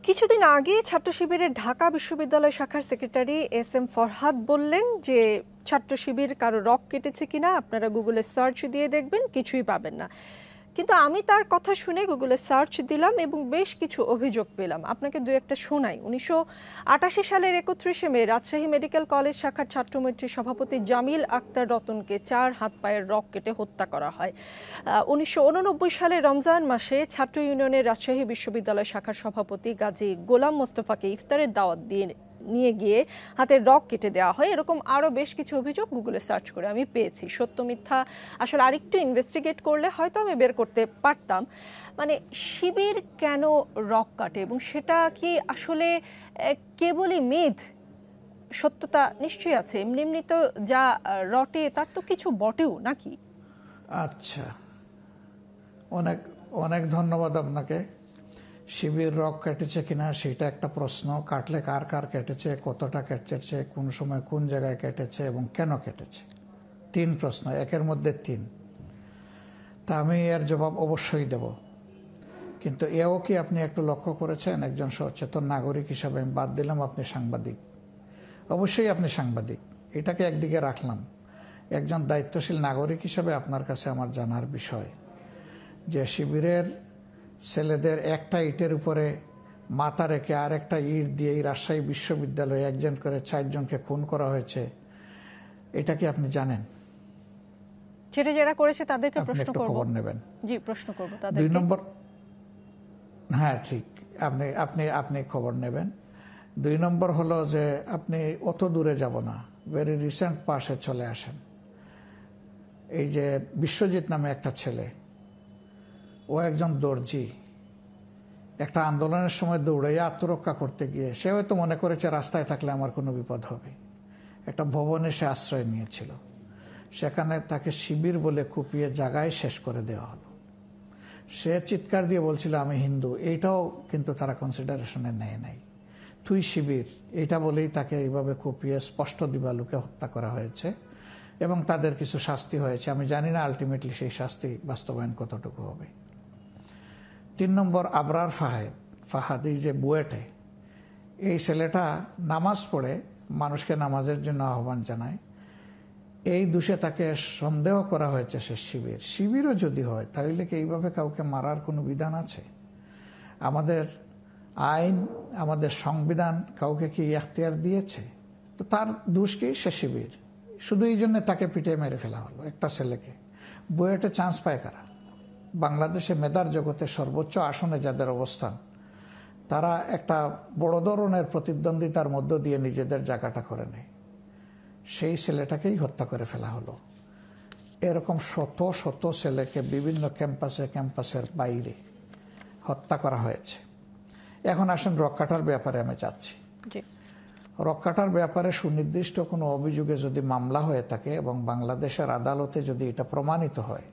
কিছুদিন আগে ছাত্র শিবিরের ঢাকা বিশ্ববিদ্যালয় শাখার সেক্রেটারি এস.এম. ফরহাদ বললেন যে ছাত্র শিবির কারো রক কেটেছে কিনা আপনারা গুগলে সার্চ দিয়ে দেখবেন, কিছুই পাবেন না। কিন্তু আমি তার কথা শুনে গুগলে সার্চ দিলাম এবং বেশ কিছু অভিযোগ পেলাম। আপনাকে দু একটা শোনাই। 1988 সালের 31শে মে রাজশাহী মেডিকেল কলেজ শাখার ছাত্রমৈত্রীর সভাপতি জামিল আক্তার রতনকে 4 হাত পায়ের রক কেটে হত্যা করা হয়। 1989 সালে রমজান মাসে ছাত্র ইউনিয়নের রাজশাহী বিশ্ববিদ্যালয় শাখার সভাপতি গাজী গোলাম মোস্তফাকে ইফতারের দাওয়াত নিয়ে গিয়ে হাতের রক কেটে দেওয়া হয়। এরকম আরও বেশ কিছু অভিযোগ গুগলে সার্চ করে আমি পেয়েছি। সত্য মিথ্যা আসলে আরেকটু ইনভেস্টিগেট করলে হয়তো আমি বের করতে পারতাম। মানে শিবির কেন রক কাটে এবং সেটা কি আসলে কেবলই মিথ? সত্যতা নিশ্চয়ই আছে। এমনি এমনি তো যা রটে তার তো কিছু বটেও নাকি? আচ্ছা, অনেক অনেক ধন্যবাদ আপনাকে। শিবির রক কেটেছে কিনা সেটা একটা প্রশ্ন। কাটলে কার কার কেটেছে, কতটা কেটেছে, কোন সময় কোন জায়গায় কেটেছে এবং কেন কেটেছে, 3 প্রশ্ন, একের মধ্যে 3। তা আমি এর জবাব অবশ্যই দেব। কিন্তু এও কি আপনি একটু লক্ষ্য করেছেন, একজন সচেতন নাগরিক হিসাবে আমি বাদ দিলাম আপনি সাংবাদিক, অবশ্যই আপনি সাংবাদিক, এটাকে একদিকে রাখলাম। একজন দায়িত্বশীল নাগরিক হিসাবে আপনার কাছে আমার জানার বিষয় যে শিবিরের ছেলেদের একটা ইটের উপরে মাথা রেখে আর একটা ইট দিয়ে এই রাজশাহী বিশ্ববিদ্যালয়ে একজন করে 4 জনকে খুন করা হয়েছে, এটা কি আপনি জানেন? সেটা যারা করেছে তাদেরকে প্রশ্ন করব। খবর নেবেন। জি, প্রশ্ন করব তাদেরকে। 2 নম্বর, হ্যাঁ ঠিক, আপনি আপনি আপনি খবর নেবেন। 2 নম্বর হলো যে আপনি অত দূরে যাব না, ভেরি রিসেন্ট পাশে চলে আসেন। এই যে বিশ্বজিৎ নামে একটা ছেলে, ও একজন দর্জি, একটা আন্দোলনের সময় দৌড়াইয়া আত্মরক্ষা করতে গিয়ে সে হয়তো মনে করেছে রাস্তায় থাকলে আমার কোনো বিপদ হবে, একটা ভবনে সে আশ্রয় নিয়েছিল। সেখানে তাকে শিবির বলে কুপিয়ে জায়গায় শেষ করে দেওয়া হলো। সে চিৎকার দিয়ে বলছিল আমি হিন্দু, এইটাও কিন্তু তারা কনসিডারেশনে নেয় নাই। তুই শিবির, এইটা বলেই তাকে এইভাবে কুপিয়ে স্পষ্ট দিবালুকে হত্যা করা হয়েছে এবং তাদের কিছু শাস্তি হয়েছে। আমি জানি না আলটিমেটলি সেই শাস্তি বাস্তবায়ন কতটুকু হবে। 3 নম্বর, আবরার ফাহাদ, এই যে বুয়েটে, এই ছেলেটা নামাজ পড়ে মানুষকে নামাজের জন্য আহ্বান জানায়। এই দোষে তাকে সন্দেহ করা হয়েছে সে শিবিরও যদি হয় তাহলে কি এইভাবে কাউকে মারার কোনো বিধান আছে? আমাদের আইন, আমাদের সংবিধান কাউকে কি এখতিয়ার দিয়েছে? তো তার দোষ কি? সে শিবির। শুধু এই জন্য তাকে পিটিয়ে মেরে ফেলা হলো একটা ছেলেকে। বুয়েটে চান্স পায় কারা? বাংলাদেশে মেধার জগতে সর্বোচ্চ আসনে যাদের অবস্থান, তারা একটা বড় ধরনের প্রতিদ্বন্দ্বিতার মধ্য দিয়ে নিজেদের জায়গাটা করে নেয়। সেই ছেলেটাকেই হত্যা করে ফেলা হলো। এরকম শত শত ছেলেকে বিভিন্ন ক্যাম্পাসের বাইরে হত্যা করা হয়েছে। এখন আসেন রক কাটার ব্যাপারে আমি যাচ্ছি। রক কাটার ব্যাপারে সুনির্দিষ্ট কোনো অভিযোগে যদি মামলা হয়ে থাকে এবং বাংলাদেশের আদালতে যদি এটা প্রমাণিত হয়,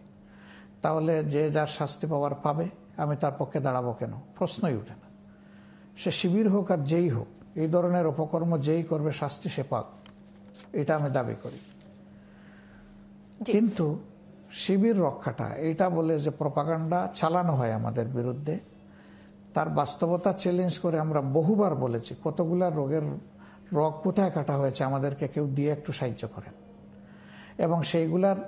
তাহলে যে যার শাস্তি পাওয়ার পাবে। আমি তার পক্ষে দাঁড়াবো কেন? প্রশ্নই উঠে না। সে শিবির হোক আর যেই হোক, এই ধরনের অপকর্ম যেই করবে শাস্তি সে পাক, এটা আমি দাবি করি। কিন্তু শিবির রক্ষাটা এইটা বলে যে প্রপাগান্ডা চালানো হয় আমাদের বিরুদ্ধে, তার বাস্তবতা চ্যালেঞ্জ করে আমরা বহুবার বলেছি কতগুলা রোগের রগ কোথায় কাটা হয়েছে আমাদেরকে কেউ দিয়ে একটু সাহায্য করেন। এবং সেইগুলার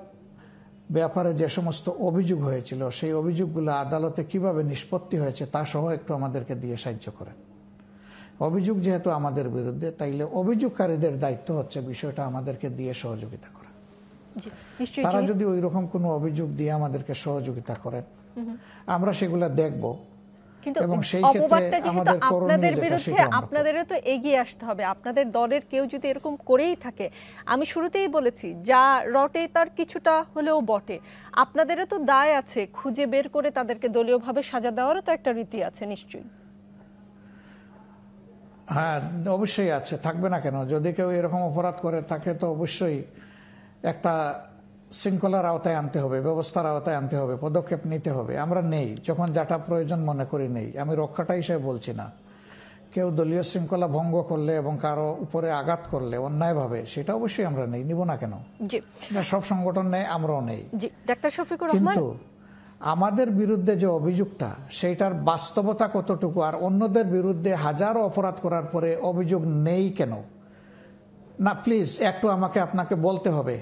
ব্যাপারে যে সমস্ত অভিযোগ হয়েছিল সেই অভিযোগগুলো আদালতে কিভাবে নিষ্পত্তি হয়েছে তা সহ একটু আমাদেরকে দিয়ে সাহায্য করেন। অভিযোগ যেহেতু আমাদের বিরুদ্ধে, তাইলে অভিযোগকারীদের দায়িত্ব হচ্ছে বিষয়টা আমাদেরকে দিয়ে সহযোগিতা করা। তারা যদি ওই রকম কোনো অভিযোগ দিয়ে আমাদেরকে সহযোগিতা করেন, আমরা সেগুলো দেখব। কিন্তু অপবাদটা যেহেতু আপনাদের বিরুদ্ধে, আপনাদেরও তো এগিয়ে আসতে হবে। আপনাদের দলের কেউ যদি এরকম করেই থাকে, আমি শুরুতেই বলেছি যা রটে তার কিছুটা হলেও বটে, আপনাদেরও তো দায় আছে খুঁজে বের করে তাদেরকে দলীয়ভাবে সাজা দেওয়ারও তো একটা রীতি আছে নিশ্চয়ই। হ্যাঁ, অবশ্যই আছে, থাকবে না কেন? যদি কেউ এরকম অপরাধ করে তাকে তো অবশ্যই একটা শৃঙ্খলার আওতায় আনতে হবে, ব্যবস্থার আওতায় আনতে হবে, পদক্ষেপ নিতে হবে। আমরা নেই, যখন যেটা প্রয়োজন মনে করি নেই। আমি রক্ষাটা হিসেবে বলছি না। কেউ দলীয় শৃঙ্খলা ভঙ্গ করলে এবং কারো উপরে আঘাত করলে অন্যায়ভাবে, সেটা অবশ্যই আমরা নেই, নিব না কেন? সব সংগঠন নেই, আমরাও নেই। ডাক্তার শফিকুর রহমান, কিন্তু আমাদের বিরুদ্ধে যে অভিযোগটা সেইটার বাস্তবতা কতটুকু, আর অন্যদের বিরুদ্ধে হাজারো অপরাধ করার পরে অভিযোগ নেই কেন? না প্লিজ একটু আমাকে আপনাকে বলতে হবে।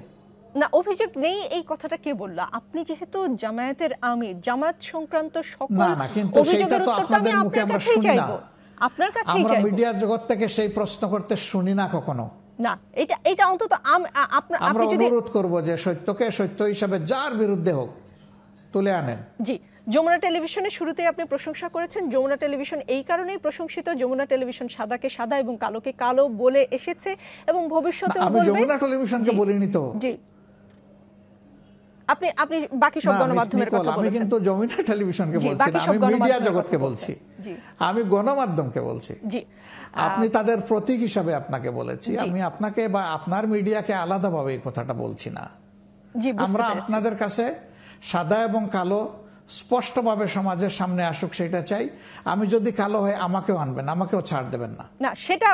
না, অভিযোগ নেই এই কথাটা কে বললো? আপনি যেহেতু জামায়াতের আমির, জামাত সংক্রান্ত সকল না কিন্তু সেটা তো আপনাদের মুখে আমরা শুনি না, আপনার কাছেই আমরা চাইবো। মিডিয়া জগৎ থেকে সেই প্রশ্ন করতে শুনি না কখনো। না, এটা অন্তত আমরা অনুরোধ করব যে সত্যকে সত্য হিসাবে যার বিরুদ্ধে হোক তুলে আনেন। জি, যমুনা টেলিভিশনের শুরুতেই আপনি প্রশংসা করেছেন। যমুনা টেলিভিশন এই কারণেই প্রশংসিত, যমুনা টেলিভিশন সাদাকে সাদা এবং কালোকে কালো বলে এসেছে এবং ভবিষ্যতেও বলবে। আমি যমুনা টেলিভিশনকে বলিনি তো। জি, আপনি বাকি সব গণমাধ্যমের কথা বলেছেন। আমি কিন্তু যমুনা টেলিভিশনকে বলছি না, আমি মিডিয়া জগৎকে বলছি, আমি গণমাধ্যমকে বলছি। জি, আপনি তাদের প্রতীক হিসাবে আপনাকে বলেছি, আমি আপনাকে বা আপনার মিডিয়াকে আলাদাভাবে এই কথাটা বলছি না। জি, আমরা আপনাদের কাছে সাদা এবং কালো স্পষ্টভাবে সমাজের সামনে আসুক সেটা চাই। আমি যদি কালো হয় আমাকেও আনবেন, আমাকেও ছাড় দেবেন না। না, সেটা